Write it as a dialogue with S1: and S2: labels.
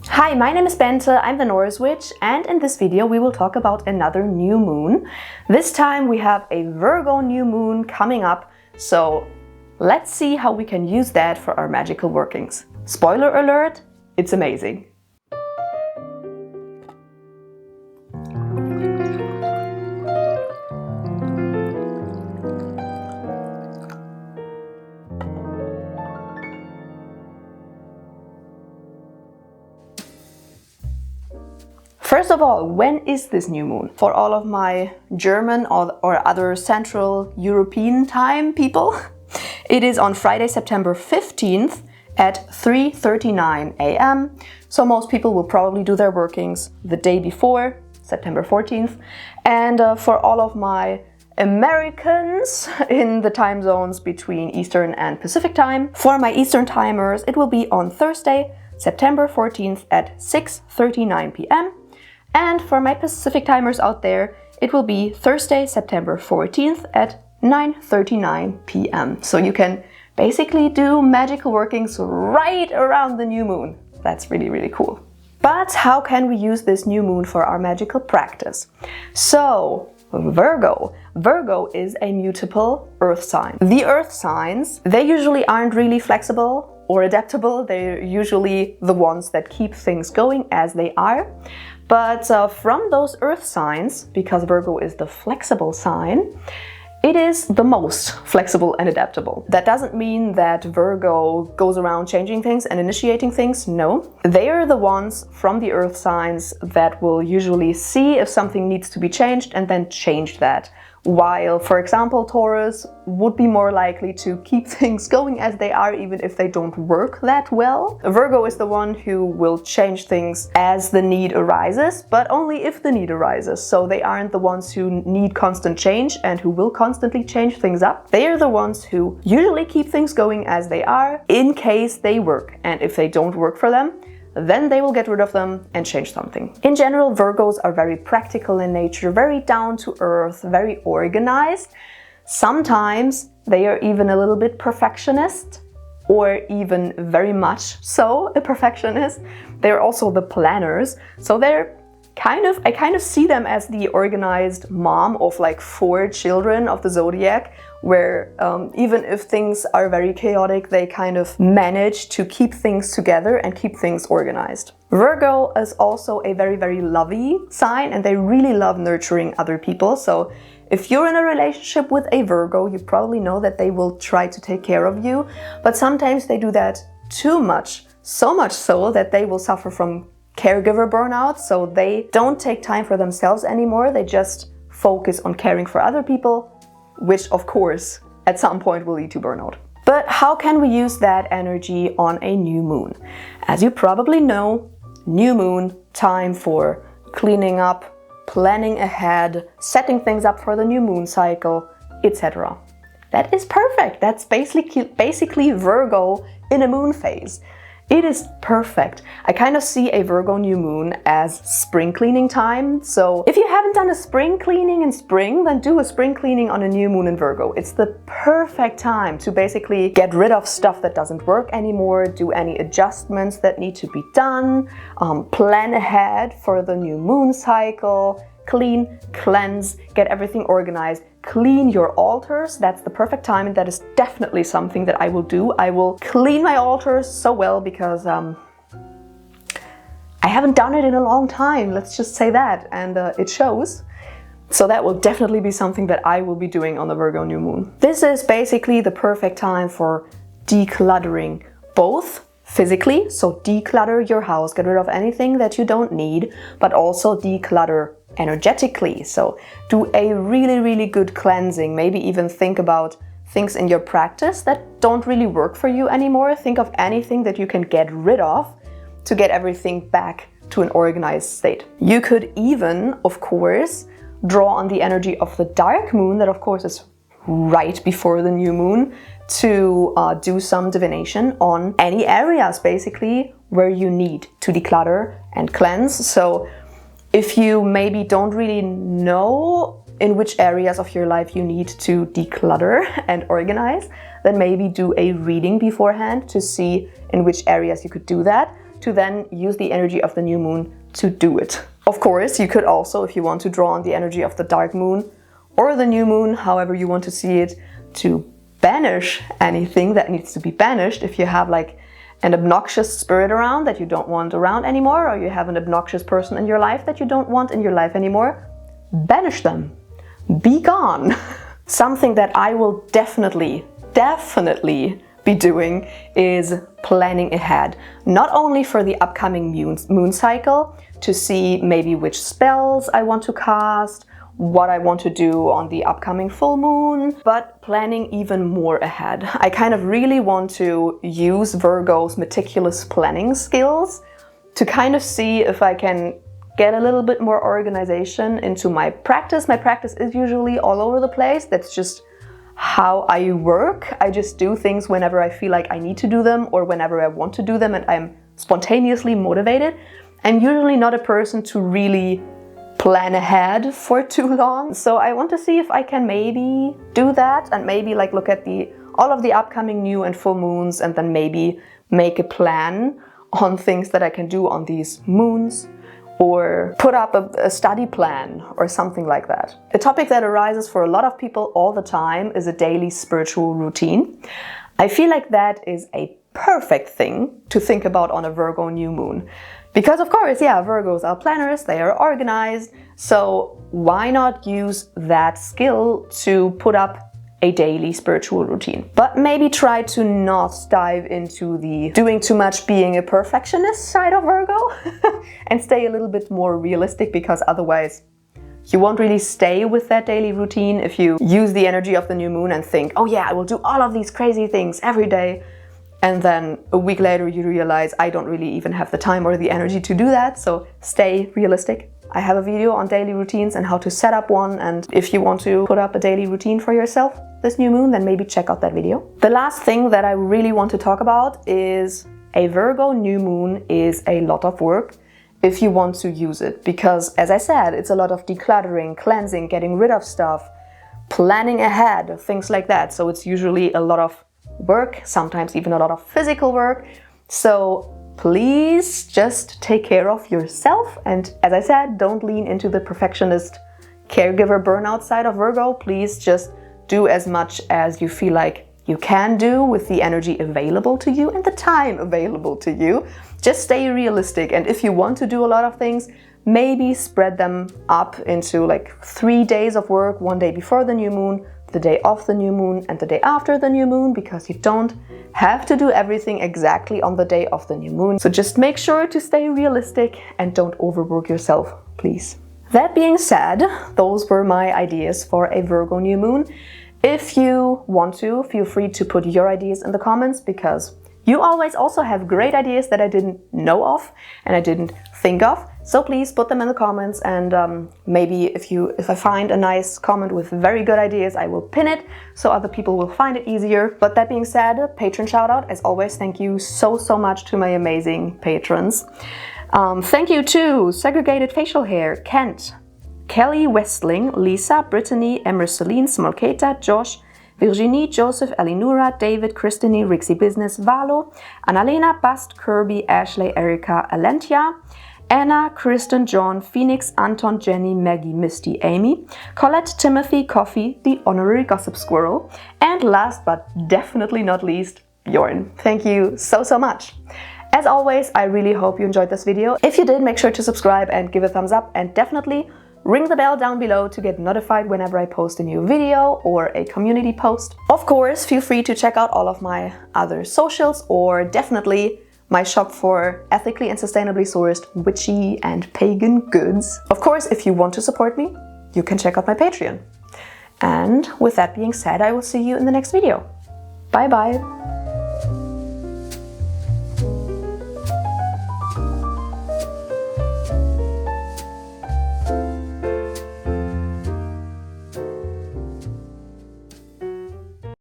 S1: Hi, my name is Bente, I'm the Norse Witch, and in this video we will talk about another new moon. This time we have a Virgo new moon coming up, so let's see how we can use that for our magical workings. Spoiler alert, it's amazing. First of all, when is this new moon? For all of my German or other Central European time people, it is on Friday, September 15th at 3:39 a.m. So most people will probably do their workings the day before, September 14th. And for all of my Americans in the time zones between Eastern and Pacific time, for my Eastern timers, it will be on Thursday, September 14th at 6:39 p.m. And for my Pacific timers out there, it will be Thursday, September 14th at 9:39 p.m. So you can basically do magical workings right around the new moon. That's really, really cool. But how can we use this new moon for our magical practice? So, Virgo is a mutable earth sign. The earth signs, they usually aren't really flexible or adaptable. They're usually the ones that keep things going as they are. But from those earth signs, because Virgo is the flexible sign, it is the most flexible and adaptable. That doesn't mean that Virgo goes around changing things and initiating things. No, they are the ones from the earth signs that will usually see if something needs to be changed and then change that. While, for example, Taurus would be more likely to keep things going as they are even if they don't work that well. Virgo is the one who will change things as the need arises, but only if the need arises. So they aren't the ones who need constant change and who will constantly change things up. They are the ones who usually keep things going as they are in case they work. And if they don't work for them, then they will get rid of them and change something. In general, Virgos are very practical in nature, very down to earth, very organized. Sometimes they are even a little bit perfectionist, or even very much so a perfectionist. They're also the planners, so I kind of see them as the organized mom of like 4 children of the zodiac, where even if things are very chaotic, they kind of manage to keep things together and keep things organized. Virgo is also a very, very lovey sign, and they really love nurturing other people. So if you're in a relationship with a Virgo, you probably know that they will try to take care of you, but sometimes they do that too much, so much so that they will suffer from caregiver burnout. So they don't take time for themselves anymore. They just focus on caring for other people, which of course at some point will lead to burnout. But how can we use that energy on a new moon? As you probably know, new moon, time for cleaning up, planning ahead, setting things up for the new moon cycle, etc. That is perfect. That's basically Virgo in a moon phase. It is perfect. I kind of see a Virgo new moon as spring cleaning time. So if you haven't done a spring cleaning in spring, then do a spring cleaning on a new moon in Virgo. It's the perfect time to basically get rid of stuff that doesn't work anymore, do any adjustments that need to be done, plan ahead for the new moon cycle, clean, cleanse, get everything organized. Clean your altars. That's the perfect time, and that is definitely something that I will do. I will clean my altars so well because I haven't done it in a long time, let's just say that, and it shows. So that will definitely be something that I will be doing on the Virgo new moon. This is basically the perfect time for decluttering, both physically, so declutter your house, get rid of anything that you don't need, but also declutter energetically. So do a really, really good cleansing. Maybe even think about things in your practice that don't really work for you anymore. Think of anything that you can get rid of to get everything back to an organized state. You could even, of course, draw on the energy of the dark moon, that of course is right before the new moon, to do some divination on any areas basically where you need to declutter and cleanse. So if you maybe don't really know in which areas of your life you need to declutter and organize, then maybe do a reading beforehand to see in which areas you could do that. to then use the energy of the new moon to do it. Of course, you could also, if you want to draw on the energy of the dark moon or the new moon, however you want to see it, to banish anything that needs to be banished. If you have like an obnoxious spirit around that you don't want around anymore, or you have an obnoxious person in your life that you don't want in your life anymore, banish them. Be gone. Something that I will definitely be doing is planning ahead. Not only for the upcoming moon cycle, to see maybe which spells I want to cast, what I want to do on the upcoming full moon, but planning even more ahead. I kind of really want to use Virgo's meticulous planning skills to kind of see if I can get a little bit more organization into my practice. My practice is usually all over the place. That's just how I work. I just do things whenever I feel like I need to do them or whenever I want to do them and I'm spontaneously motivated. I'm usually not a person to really plan ahead for too long. So I want to see if I can maybe do that and maybe like look at all of the upcoming new and full moons and then maybe make a plan on things that I can do on these moons, or put up a study plan or something like that. A topic that arises for a lot of people all the time is a daily spiritual routine. I feel like that is a perfect thing to think about on a Virgo new moon. Because of course, yeah, Virgos are planners, they are organized, so why not use that skill to put up a daily spiritual routine? But maybe try to not dive into the doing too much, being a perfectionist side of Virgo and stay a little bit more realistic, because otherwise you won't really stay with that daily routine if you use the energy of the new moon and think, oh yeah, I will do all of these crazy things every day. And then a week later you realize I don't really even have the time or the energy to do that. So stay realistic. I have a video on daily routines and how to set up one. And if you want to put up a daily routine for yourself this new moon, then maybe check out that video. The last thing that I really want to talk about is a Virgo new moon is a lot of work if you want to use it. Because as I said, it's a lot of decluttering, cleansing, getting rid of stuff, planning ahead, things like that. So it's usually a lot of work, sometimes even a lot of physical work. So please just take care of yourself. And as I said, don't lean into the perfectionist caregiver burnout side of Virgo. Please just do as much as you feel like you can do with the energy available to you and the time available to you. Just stay realistic. And if you want to do a lot of things, maybe spread them up into like 3 days of work, 1 day before the new moon, the day of the new moon, and the day after the new moon, because you don't have to do everything exactly on the day of the new moon. So just make sure to stay realistic and don't overwork yourself, please. That being said, those were my ideas for a Virgo new moon. If you want to, feel free to put your ideas in the comments, because you always also have great ideas that I didn't know of and I didn't think of. So please put them in the comments, and maybe if I find a nice comment with very good ideas, I will pin it so other people will find it easier. But that being said, patron shout out. As always, thank you so much to my amazing patrons. Thank you to Segregated Facial Hair, Kent, Kelly Westling, Lisa, Brittany, Emerceline, Smolketa, Josh, Virginie, Joseph, Elinura, David, Christine, Rixie Business, Valo, Annalena, Bast, Kirby, Ashley, Erica, Alentia, Anna, Kristen, John, Phoenix, Anton, Jenny, Maggie, Misty, Amy, Colette, Timothy, Coffee, the Honorary Gossip Squirrel, and last but definitely not least, Bjorn. Thank you so much. As always, I really hope you enjoyed this video. If you did, make sure to subscribe and give a thumbs up, and definitely ring the bell down below to get notified whenever I post a new video or a community post. Of course, feel free to check out all of my other socials, or definitely my shop for ethically and sustainably sourced witchy and pagan goods. Of course, if you want to support me, you can check out my Patreon. And with that being said, I will see you in the next video. Bye bye!